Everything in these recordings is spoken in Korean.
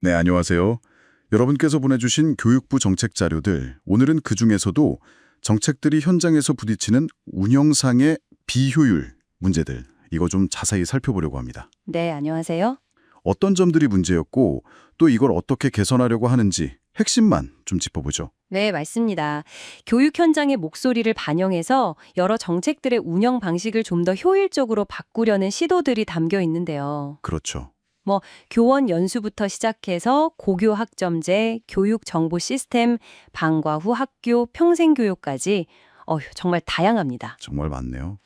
네, 안녕하세요. 여러분께서 보내주신 교육부 정책 자료들, 오늘은 그중에서도 정책들이 현장에서 부딪히는 운영상의 비효율 문제들, 이거 좀 자세히 살펴보려고 합니다. 네, 안녕하세요. 어떤 점들이 문제였고, 또 이걸 어떻게 개선하려고 하는지 핵심만 좀 짚어보죠. 네, 맞습니다. 교육 현장의 목소리를 반영해서 여러 정책들의 운영 방식을 좀 더 효율적으로 바꾸려는 시도들이 담겨 있는데요. 그렇죠. 교원 연수부터 시작해서 고교 학점제, 교육 정보 시스템, 방과 후 학교, 평생교육까지 정말 다양합니다. 정말 많네요.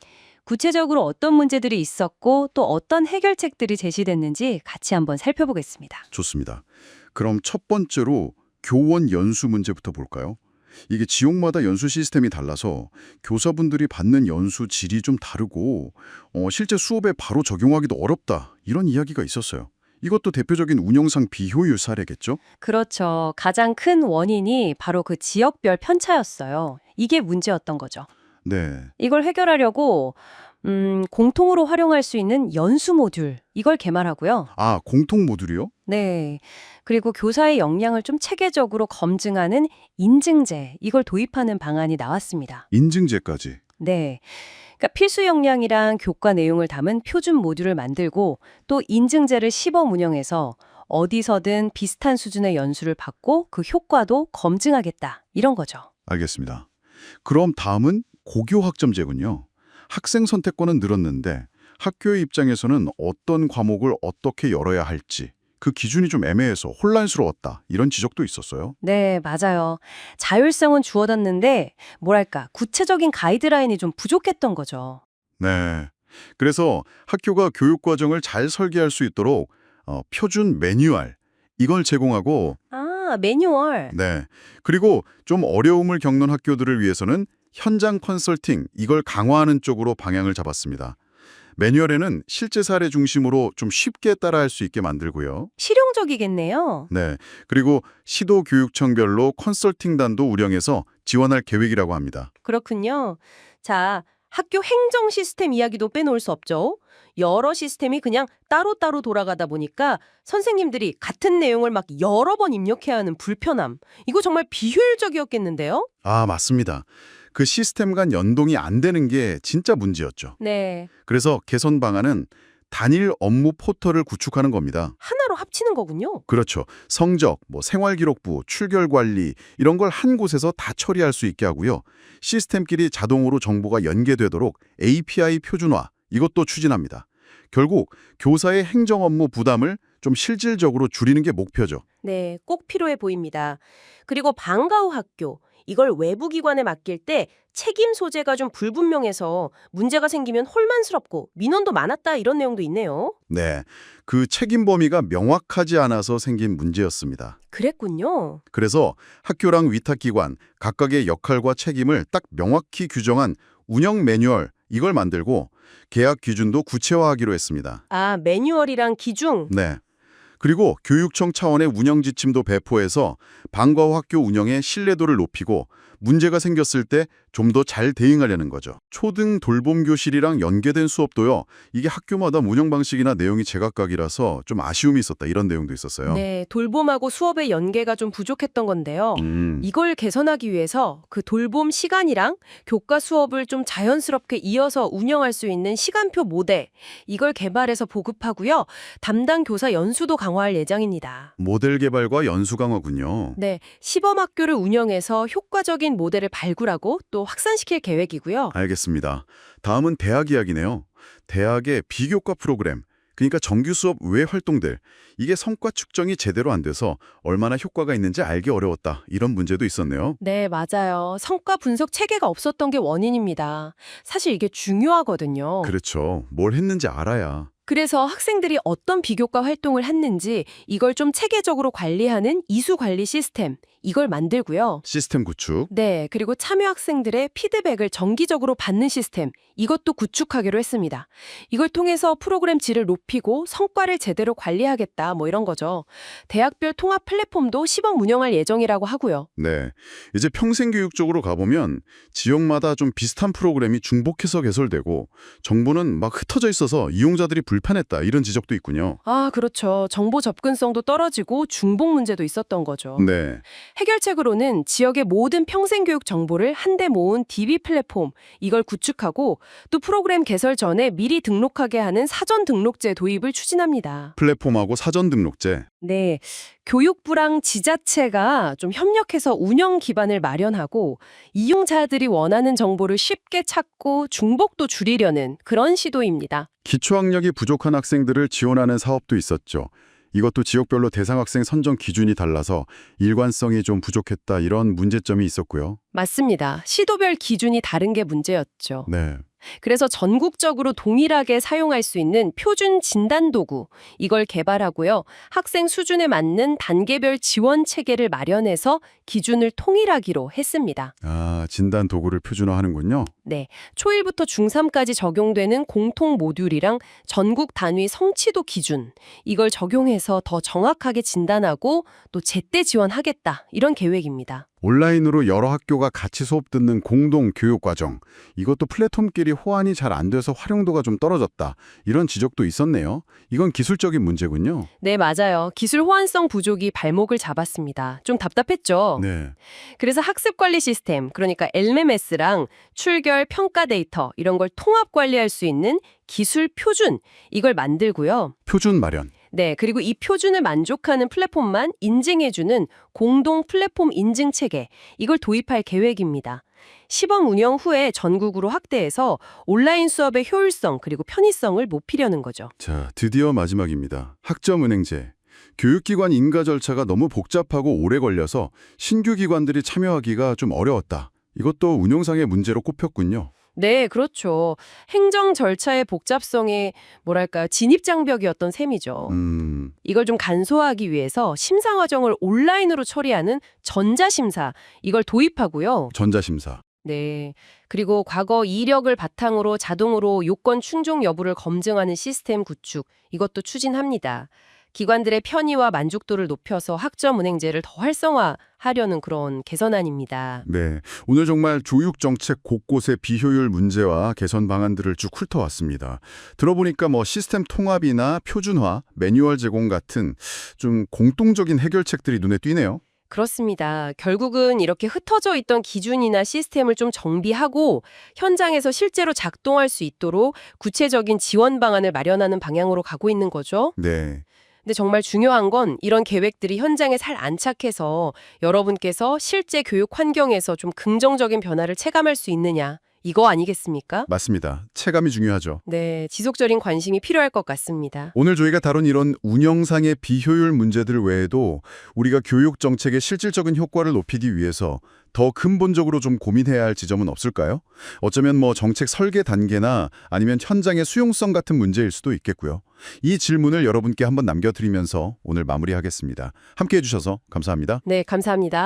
구체적으로 어떤 문제들이 있었고 또 어떤 해결책들이 제시됐는지 같이 한번 살펴보겠습니다. 좋습니다. 그럼 첫 번째로 교원 연수 문제부터 볼까요? 이게 지역마다 연수 시스템이 달라서 교사분들이 받는 연수 질이 좀 다르고 실제 수업에 바로 적용하기도 어렵다 이런 이야기가 있었어요. 이것도 대표적인 운영상 비효율 사례겠죠? 그렇죠. 가장 큰 원인이 바로 그 지역별 편차였어요. 이게 문제였던 거죠. 네. 이걸 해결하려고 공통으로 활용할 수 있는 연수 모듈 이걸 개발하고요. 아, 공통 모듈이요? 네. 그리고 교사의 역량을 좀 체계적으로 검증하는 인증제 이걸 도입하는 방안이 나왔습니다. 인증제까지. 네. 그러니까 필수 역량이랑 교과 내용을 담은 표준 모듈을 만들고 또 인증제를 시범 운영해서 어디서든 비슷한 수준의 연수를 받고 그 효과도 검증하겠다. 이런 거죠. 알겠습니다. 그럼 다음은 고교 학점제군요. 학생 선택권은 늘었는데 학교의 입장에서는 어떤 과목을 어떻게 열어야 할지 그 기준이 좀 애매해서 혼란스러웠다. 이런 지적도 있었어요. 네, 맞아요. 자율성은 주어졌는데 뭐랄까 구체적인 가이드라인이 좀 부족했던 거죠. 네. 그래서 학교가 교육 과정을 잘 설계할 수 있도록 표준 매뉴얼 이걸 제공하고 아, 매뉴얼. 네. 그리고 좀 어려움을 겪는 학교들을 위해서는 현장 컨설팅 이걸 강화하는 쪽으로 방향을 잡았습니다. 매뉴얼에는 실제 사례 중심으로 좀 쉽게 따라할 수 있게 만들고요. 실용적이겠네요. 네. 그리고 시도교육청별로 컨설팅단도 운영해서 지원할 계획이라고 합니다. 그렇군요. 자, 학교 행정 시스템 이야기도 빼놓을 수 없죠. 여러 시스템이 그냥 따로따로 돌아가다 보니까 선생님들이 같은 내용을 막 여러 번 입력해야 하는 불편함. 이거 정말 비효율적이었겠는데요? 아, 맞습니다. 그 시스템 간 연동이 안 되는 게 진짜 문제였죠. 네. 그래서 개선 방안은 단일 업무 포털을 구축하는 겁니다. 하나로 합치는 거군요. 그렇죠. 성적, 생활기록부, 출결관리 이런 걸 한 곳에서 다 처리할 수 있게 하고요. 시스템끼리 자동으로 정보가 연계되도록 API 표준화 이것도 추진합니다. 결국 교사의 행정 업무 부담을 좀 실질적으로 줄이는 게 목표죠. 네, 꼭 필요해 보입니다. 그리고 방과 후 학교, 이걸 외부 기관에 맡길 때 책임 소재가 좀 불분명해서 문제가 생기면 혼란스럽고 민원도 많았다 이런 내용도 있네요. 네, 그 책임 범위가 명확하지 않아서 생긴 문제였습니다. 그랬군요. 그래서 학교랑 위탁기관 각각의 역할과 책임을 딱 명확히 규정한 운영 매뉴얼 이걸 만들고 계약 기준도 구체화하기로 했습니다. 아, 매뉴얼이랑 기준. 네. 그리고 교육청 차원의 운영 지침도 배포해서 방과 후 학교 운영의 신뢰도를 높이고 문제가 생겼을 때 좀 더 잘 대응하려는 거죠. 초등 돌봄 교실이랑 연계된 수업도요. 이게 학교마다 운영 방식이나 내용이 제각각이라서 좀 아쉬움이 있었다. 이런 내용도 있었어요. 네, 돌봄하고 수업의 연계가 좀 부족했던 건데요. 이걸 개선하기 위해서 그 돌봄 시간이랑 교과 수업을 좀 자연스럽게 이어서 운영할 수 있는 시간표 모델, 이걸 개발해서 보급하고요. 담당 교사 연수도 강화할 예정입니다. 모델 개발과 연수 강화군요. 네, 시범 학교를 운영해서 효과적인 모델을 발굴하고 또 확산시킬 계획이고요. 알겠습니다. 다음은 대학 이야기네요. 대학의 비교과 프로그램, 그러니까 정규 수업 외 활동들, 이게 성과 측정이 제대로 안 돼서 얼마나 효과가 있는지 알기 어려웠다. 이런 문제도 있었네요. 네, 맞아요. 성과 분석 체계가 없었던 게 원인입니다. 사실 이게 중요하거든요. 그렇죠. 뭘 했는지 알아야. 그래서 학생들이 어떤 비교과 활동을 했는지 이걸 좀 체계적으로 관리하는 이수 관리 시스템, 이걸 만들고요. 시스템 구축. 네, 그리고 참여 학생들의 피드백을 정기적으로 받는 시스템, 이것도 구축하기로 했습니다. 이걸 통해서 프로그램 질을 높이고 성과를 제대로 관리하겠다, 뭐 이런 거죠. 대학별 통합 플랫폼도 시범 운영할 예정이라고 하고요. 네. 이제 평생교육 쪽으로 가보면 지역마다 좀 비슷한 프로그램이 중복해서 개설되고 정보는 막 흩어져 있어서 이용자들이 불편했다 이런 지적도 있군요. 아, 그렇죠. 정보 접근성도 떨어지고 중복 문제도 있었던 거죠. 네. 해결책으로는 지역의 모든 평생교육 정보를 한데 모은 DB 플랫폼, 이걸 구축하고 또 프로그램 개설 전에 미리 등록하게 하는 사전 등록제 도입을 추진합니다. 플랫폼하고 사전 등록제. 네, 교육부랑 지자체가 좀 협력해서 운영 기반을 마련하고 이용자들이 원하는 정보를 쉽게 찾고 중복도 줄이려는 그런 시도입니다. 기초학력이 부족한 학생들을 지원하는 사업도 있었죠. 이것도 지역별로 대상 학생 선정 기준이 달라서 일관성이 좀 부족했다 이런 문제점이 있었고요. 맞습니다. 시도별 기준이 다른 게 문제였죠. 네. 그래서 전국적으로 동일하게 사용할 수 있는 표준 진단 도구, 이걸 개발하고요. 학생 수준에 맞는 단계별 지원 체계를 마련해서 기준을 통일하기로 했습니다. 아, 진단 도구를 표준화하는군요. 네, 초1부터 중3까지 적용되는 공통 모듈이랑 전국 단위 성취도 기준, 이걸 적용해서 더 정확하게 진단하고 또 제때 지원하겠다, 이런 계획입니다. 온라인으로 여러 학교가 같이 수업 듣는 공동 교육 과정. 이것도 플랫폼끼리 호환이 잘 안 돼서 활용도가 좀 떨어졌다. 이런 지적도 있었네요. 이건 기술적인 문제군요. 네, 맞아요. 기술 호환성 부족이 발목을 잡았습니다. 좀 답답했죠? 네. 그래서 학습 관리 시스템, 그러니까 LMS랑 출결, 평가 데이터 이런 걸 통합 관리할 수 있는 기술 표준, 이걸 만들고요. 표준 마련. 네, 그리고 이 표준을 만족하는 플랫폼만 인증해주는 공동 플랫폼 인증 체계, 이걸 도입할 계획입니다. 시범 운영 후에 전국으로 확대해서 온라인 수업의 효율성 그리고 편의성을 높이려는 거죠. 자, 드디어 마지막입니다. 학점은행제. 교육기관 인가 절차가 너무 복잡하고 오래 걸려서 신규 기관들이 참여하기가 좀 어려웠다. 이것도 운영상의 문제로 꼽혔군요. 네, 그렇죠. 행정 절차의 복잡성이 뭐랄까요, 진입장벽이었던 셈이죠. 이걸 좀 간소화하기 위해서 심사 과정을 온라인으로 처리하는 전자심사, 이걸 도입하고요. 전자심사. 네. 그리고 과거 이력을 바탕으로 자동으로 요건 충족 여부를 검증하는 시스템 구축, 이것도 추진합니다. 기관들의 편의와 만족도를 높여서 학점 은행제를 더 활성화하려는 그런 개선안입니다. 네, 오늘 정말 교육 정책 곳곳의 비효율 문제와 개선 방안들을 쭉 훑어왔습니다. 들어보니까 시스템 통합이나 표준화, 매뉴얼 제공 같은 좀 공통적인 해결책들이 눈에 띄네요. 그렇습니다. 결국은 이렇게 흩어져 있던 기준이나 시스템을 좀 정비하고 현장에서 실제로 작동할 수 있도록 구체적인 지원 방안을 마련하는 방향으로 가고 있는 거죠. 네. 근데 정말 중요한 건 이런 계획들이 현장에 잘 안착해서 여러분께서 실제 교육 환경에서 좀 긍정적인 변화를 체감할 수 있느냐, 이거 아니겠습니까? 맞습니다. 체감이 중요하죠. 네, 지속적인 관심이 필요할 것 같습니다. 오늘 저희가 다룬 이런 운영상의 비효율 문제들 외에도 우리가 교육 정책의 실질적인 효과를 높이기 위해서 더 근본적으로 좀 고민해야 할 지점은 없을까요? 어쩌면 정책 설계 단계나 아니면 현장의 수용성 같은 문제일 수도 있겠고요. 이 질문을 여러분께 한번 남겨드리면서 오늘 마무리하겠습니다. 함께해 주셔서 감사합니다. 네, 감사합니다.